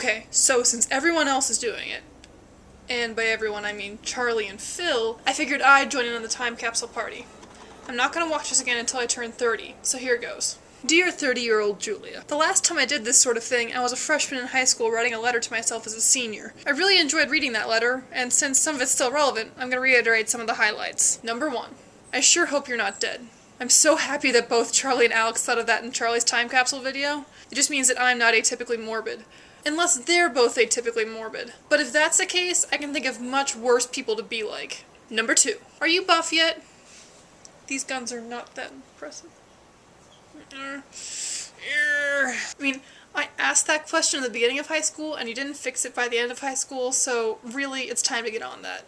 Okay, so since everyone else is doing it, and by everyone I mean Charlie and Phil, I figured I'd join in on the time capsule party. I'm not going to watch this again until I turn 30, so here goes. Dear 30-year-old Julia, the last time I did this sort of thing, I was a freshman in high school writing a letter to myself as a senior. I really enjoyed reading that letter, and since some of it's still relevant, I'm going to reiterate some of the highlights. Number 1. I sure hope you're not dead. I'm so happy that both Charlie and Alex thought of that in Charlie's time capsule video. It just means that I'm not atypically morbid. Unless they're both atypically morbid. But if that's the case, I can think of much worse people to be like. Number 2. Are you buff yet? These guns are not that impressive. I mean, I asked that question at the beginning of high school, and you didn't fix it by the end of high school, so really, it's time to get on that.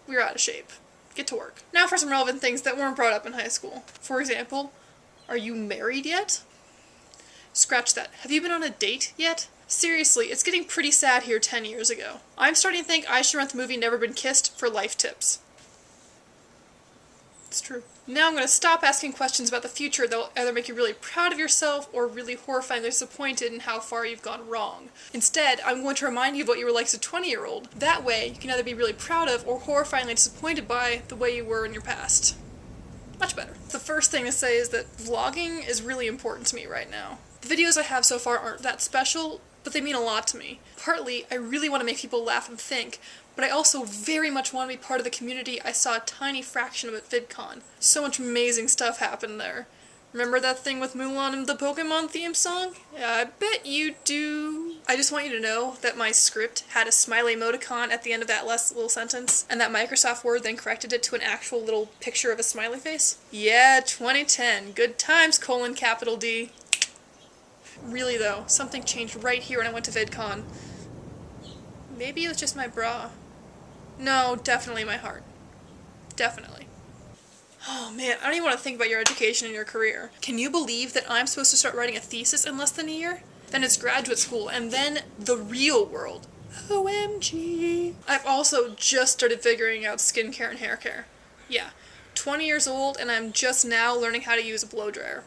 We're out of shape. Get to work. Now for some relevant things that weren't brought up in high school. For example, are you married yet? Scratch that. Have you been on a date yet? Seriously, it's getting pretty sad here 10 years ago. I'm starting to think I should rent the movie Never Been Kissed for life tips. It's true. Now I'm going to stop asking questions about the future that will either make you really proud of yourself or really horrifyingly disappointed in how far you've gone wrong. Instead, I'm going to remind you of what you were like as a 20-year-old. That way, you can either be really proud of or horrifyingly disappointed by the way you were in your past. Much better. The first thing to say is that vlogging is really important to me right now. The videos I have so far aren't that special, but they mean a lot to me. Partly, I really want to make people laugh and think, but I also very much want to be part of the community I saw a tiny fraction of at VidCon. So much amazing stuff happened there. Remember that thing with Mulan and the Pokemon theme song? Yeah, I bet you do. I just want you to know that my script had a smiley emoticon at the end of that last little sentence, and that Microsoft Word then corrected it to an actual little picture of a smiley face. Yeah, 2010. Good times, capital D. Really though, something changed right here when I went to VidCon. Maybe it was just my bra. No, definitely my heart. Definitely. Oh man, I don't even want to think about your education and your career. Can you believe that I'm supposed to start writing a thesis in less than a year? Then it's graduate school, and then the real world. OMG. I've also just started figuring out skincare and hair care. Yeah, 20 years old, and I'm just now learning how to use a blow dryer.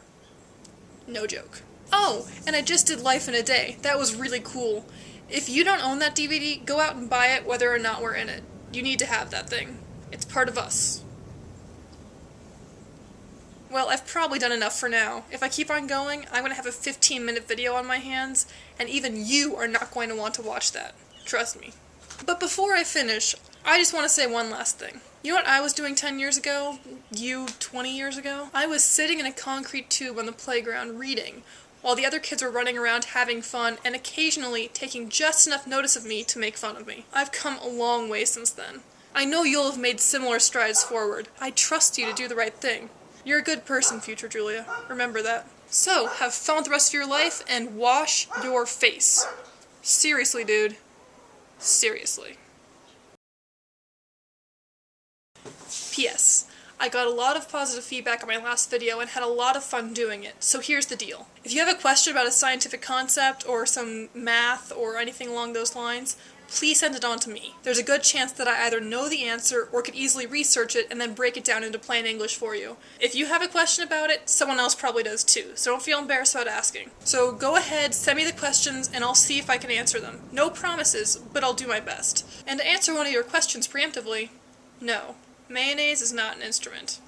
No joke. Oh, and I just did Life in a Day. That was really cool. If you don't own that DVD, go out and buy it whether or not we're in it. You need to have that thing. It's part of us. Well, I've probably done enough for now. If I keep on going, I'm going to have a 15-minute video on my hands, and even you are not going to want to watch that. Trust me. But before I finish, I just want to say one last thing. You know what I was doing 10 years ago? You 20 years ago? I was sitting in a concrete tube on the playground reading, while the other kids were running around having fun and occasionally taking just enough notice of me to make fun of me. I've come a long way since then. I know you'll have made similar strides forward. I trust you to do the right thing. You're a good person, future Julia. Remember that. So, have fun with the rest of your life and wash your face. Seriously, dude. Seriously. P.S. I got a lot of positive feedback on my last video and had a lot of fun doing it, so here's the deal. If you have a question about a scientific concept or some math or anything along those lines, please send it on to me. There's a good chance that I either know the answer or could easily research it and then break it down into plain English for you. If you have a question about it, someone else probably does too, so don't feel embarrassed about asking. So go ahead, send me the questions, and I'll see if I can answer them. No promises, but I'll do my best. And to answer one of your questions preemptively, no. Mayonnaise is not an instrument.